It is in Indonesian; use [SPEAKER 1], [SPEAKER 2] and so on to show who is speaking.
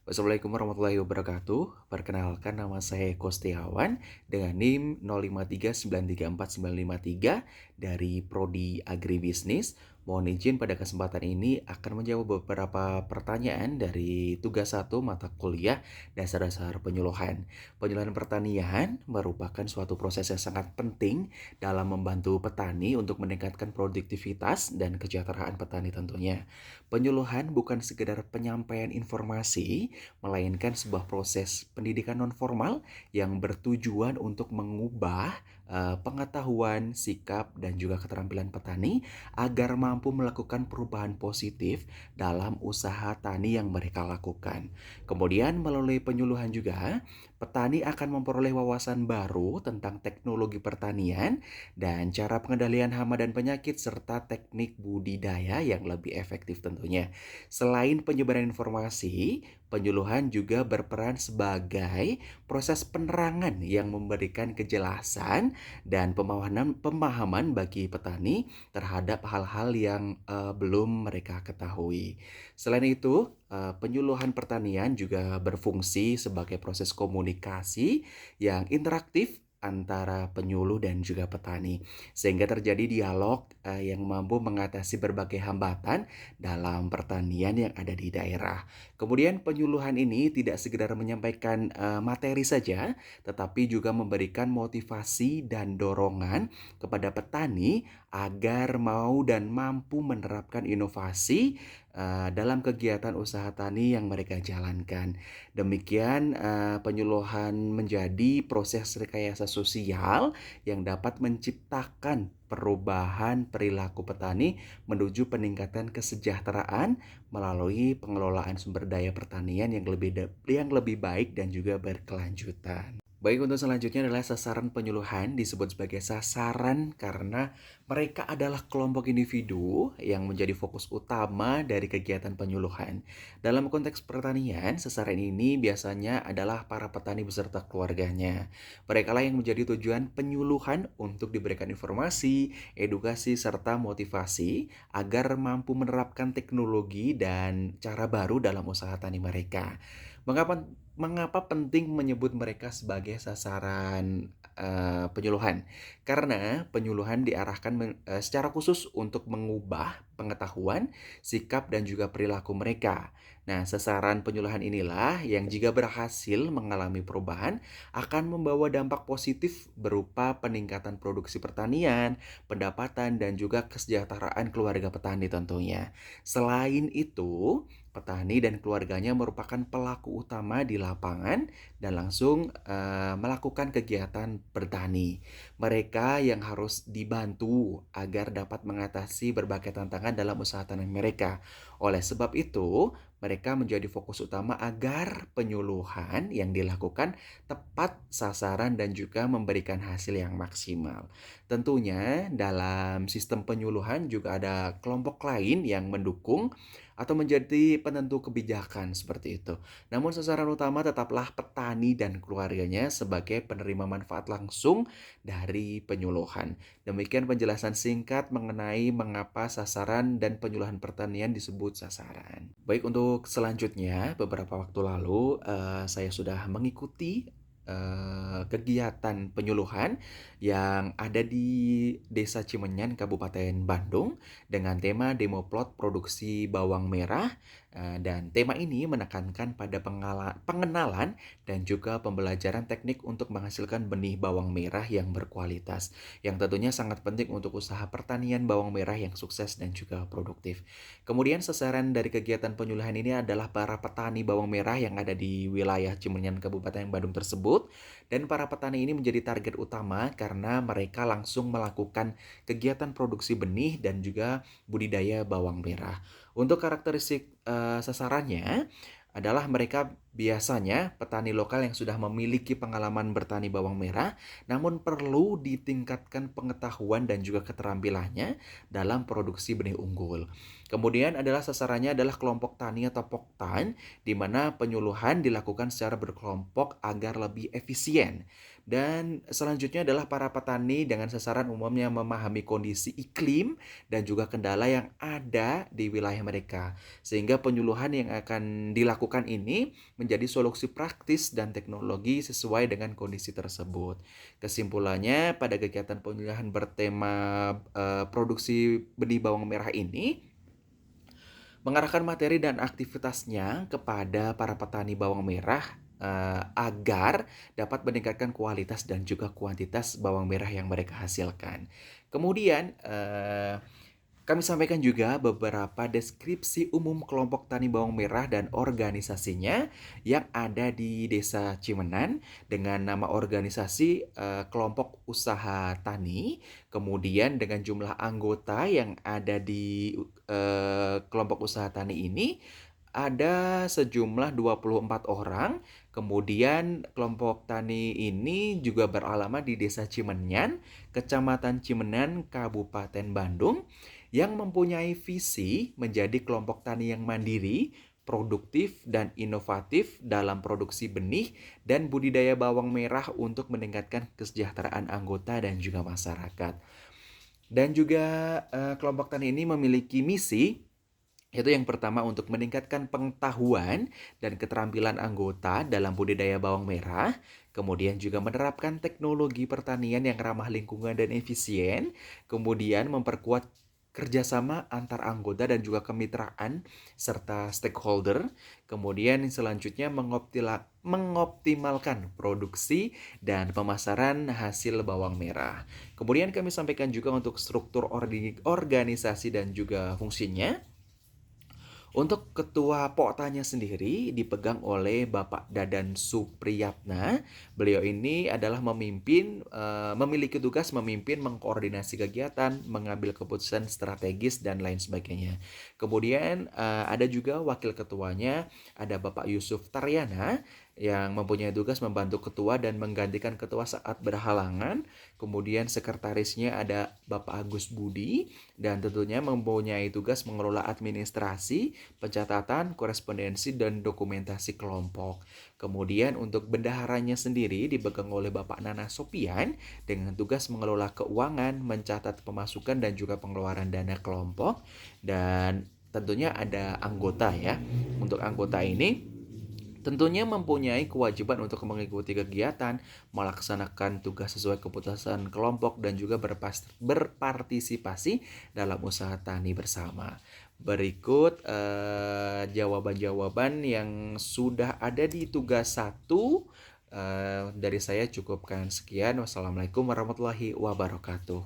[SPEAKER 1] Wassalamualaikum warahmatullahi wabarakatuh. Perkenalkan nama saya Eko Setiawan dengan NIM 0539349953 dari Prodi Agribisnis. Mohon izin pada kesempatan ini akan menjawab beberapa pertanyaan dari tugas 1 mata kuliah dasar-dasar penyuluhan. Penyuluhan pertanian merupakan suatu proses yang sangat penting dalam membantu petani untuk meningkatkan produktivitas dan kesejahteraan petani tentunya. Penyuluhan bukan sekedar penyampaian informasi, melainkan sebuah proses pendidikan nonformal yang bertujuan untuk mengubah pengetahuan, sikap, dan juga keterampilan petani agar mampu melakukan perubahan positif dalam usaha tani yang mereka lakukan. Kemudian melalui penyuluhan juga, petani akan memperoleh wawasan baru tentang teknologi pertanian dan cara pengendalian hama dan penyakit serta teknik budidaya yang lebih efektif tentunya. Selain penyebaran informasi, penyuluhan juga berperan sebagai proses penerangan yang memberikan kejelasan dan pemahaman bagi petani terhadap hal-hal yang belum mereka ketahui. Selain itu, penyuluhan pertanian juga berfungsi sebagai proses komunikasi yang interaktif antara penyuluh dan juga petani, sehingga terjadi dialog yang mampu mengatasi berbagai hambatan dalam pertanian yang ada di daerah. Kemudian penyuluhan ini tidak sekedar menyampaikan materi saja, tetapi juga memberikan motivasi dan dorongan kepada petani agar mau dan mampu menerapkan inovasi dalam kegiatan usaha tani yang mereka jalankan. Demikian penyuluhan menjadi proses rekayasa sosial yang dapat menciptakan perubahan perilaku petani menuju peningkatan kesejahteraan melalui pengelolaan sumber daya pertanian yang lebih baik dan juga berkelanjutan. Baik, untuk selanjutnya adalah sasaran penyuluhan disebut sebagai sasaran karena mereka adalah kelompok individu yang menjadi fokus utama dari kegiatan penyuluhan. Dalam konteks pertanian, sasaran ini biasanya adalah para petani beserta keluarganya. Mereka lah yang menjadi tujuan penyuluhan untuk diberikan informasi, edukasi, serta motivasi agar mampu menerapkan teknologi dan cara baru dalam usaha tani mereka. Mengapa Mengapa penting menyebut mereka sebagai sasaran penyuluhan? Karena penyuluhan diarahkan secara khusus untuk mengubah pengetahuan, sikap, dan juga perilaku mereka. Nah, sasaran penyuluhan inilah yang jika berhasil mengalami perubahan akan membawa dampak positif berupa peningkatan produksi pertanian, pendapatan, dan juga kesejahteraan keluarga petani tentunya. Selain itu, petani dan keluarganya merupakan pelaku utama di lapangan dan langsung melakukan kegiatan bertani. Mereka yang harus dibantu agar dapat mengatasi berbagai tantangan dalam usaha tani mereka. Oleh sebab itu, mereka menjadi fokus utama agar penyuluhan yang dilakukan tepat sasaran dan juga memberikan hasil yang maksimal. Tentunya dalam sistem penyuluhan juga ada kelompok lain yang mendukung atau menjadi penentu kebijakan seperti itu. Namun sasaran utama tetaplah petani dan keluarganya sebagai penerima manfaat langsung dari penyuluhan. Demikian penjelasan singkat mengenai mengapa sasaran dan penyuluhan pertanian disebut sasaran. Baik, untuk selanjutnya beberapa waktu lalu saya sudah mengikuti kegiatan penyuluhan yang ada di Desa Cimenyan, Kabupaten Bandung dengan tema demo plot produksi bawang merah, dan tema ini menekankan pada pengenalan dan juga pembelajaran teknik untuk menghasilkan benih bawang merah yang berkualitas, yang tentunya sangat penting untuk usaha pertanian bawang merah yang sukses dan juga produktif. Kemudian sasaran dari kegiatan penyuluhan ini adalah para petani bawang merah yang ada di wilayah Cimenyan, Kabupaten Bandung tersebut, dan para petani ini menjadi target utama karena mereka langsung melakukan kegiatan produksi benih dan juga budidaya bawang merah. Untuk karakteristik sasarannya adalah mereka Biasanya, petani lokal yang sudah memiliki pengalaman bertani bawang merah, namun perlu ditingkatkan pengetahuan dan juga keterampilannya dalam produksi benih unggul. Kemudian adalah sasarannya adalah kelompok tani atau poktan, di mana penyuluhan dilakukan secara berkelompok agar lebih efisien. Dan selanjutnya adalah para petani dengan sasaran umumnya memahami kondisi iklim dan juga kendala yang ada di wilayah mereka. Sehingga penyuluhan yang akan dilakukan ini menjadi solusi praktis dan teknologi sesuai dengan kondisi tersebut. Kesimpulannya, pada kegiatan penyuluhan bertema produksi benih bawang merah ini, mengarahkan materi dan aktivitasnya kepada para petani bawang merah agar dapat meningkatkan kualitas dan juga kuantitas bawang merah yang mereka hasilkan. Kemudian, kami sampaikan juga beberapa deskripsi umum kelompok tani bawang merah dan organisasinya yang ada di Desa Cimenan dengan nama organisasi kelompok usaha tani, kemudian dengan jumlah anggota yang ada di kelompok usaha tani ini ada sejumlah 24 orang. Kemudian kelompok tani ini juga beralamat di Desa Cimenyan, Kecamatan Cimenan, Kabupaten Bandung, yang mempunyai visi menjadi kelompok tani yang mandiri, produktif, dan inovatif dalam produksi benih dan budidaya bawang merah untuk meningkatkan kesejahteraan anggota dan juga masyarakat. Dan juga kelompok tani ini memiliki misi, yaitu yang pertama untuk meningkatkan pengetahuan dan keterampilan anggota dalam budidaya bawang merah, kemudian juga menerapkan teknologi pertanian yang ramah lingkungan dan efisien, kemudian memperkuat kerjasama antar anggota dan juga kemitraan serta stakeholder, kemudian selanjutnya mengoptimalkan produksi dan pemasaran hasil bawang merah. Kemudian kami sampaikan juga untuk struktur organisasi dan juga fungsinya. Untuk ketua Poktanya sendiri dipegang oleh Bapak Dadan Supriyatna. Beliau ini adalah memiliki tugas memimpin, mengkoordinasi kegiatan, mengambil keputusan strategis dan lain sebagainya. Kemudian ada juga wakil ketuanya, ada Bapak Yusuf Taryana yang mempunyai tugas membantu ketua dan menggantikan ketua saat berhalangan. Kemudian sekretarisnya ada Bapak Agus Budi dan tentunya mempunyai tugas mengelola administrasi, pencatatan, korespondensi, dan dokumentasi kelompok. Kemudian untuk bendaharanya sendiri dipegang oleh Bapak Nana Sopian dengan tugas mengelola keuangan, mencatat pemasukan dan juga pengeluaran dana kelompok. Dan tentunya ada anggota ya. Untuk anggota ini tentunya mempunyai kewajiban untuk mengikuti kegiatan, melaksanakan tugas sesuai keputusan kelompok, dan juga berpartisipasi dalam usaha tani bersama. Berikut jawaban-jawaban yang sudah ada di tugas 1. Dari saya cukupkan sekian. Wassalamualaikum warahmatullahi wabarakatuh.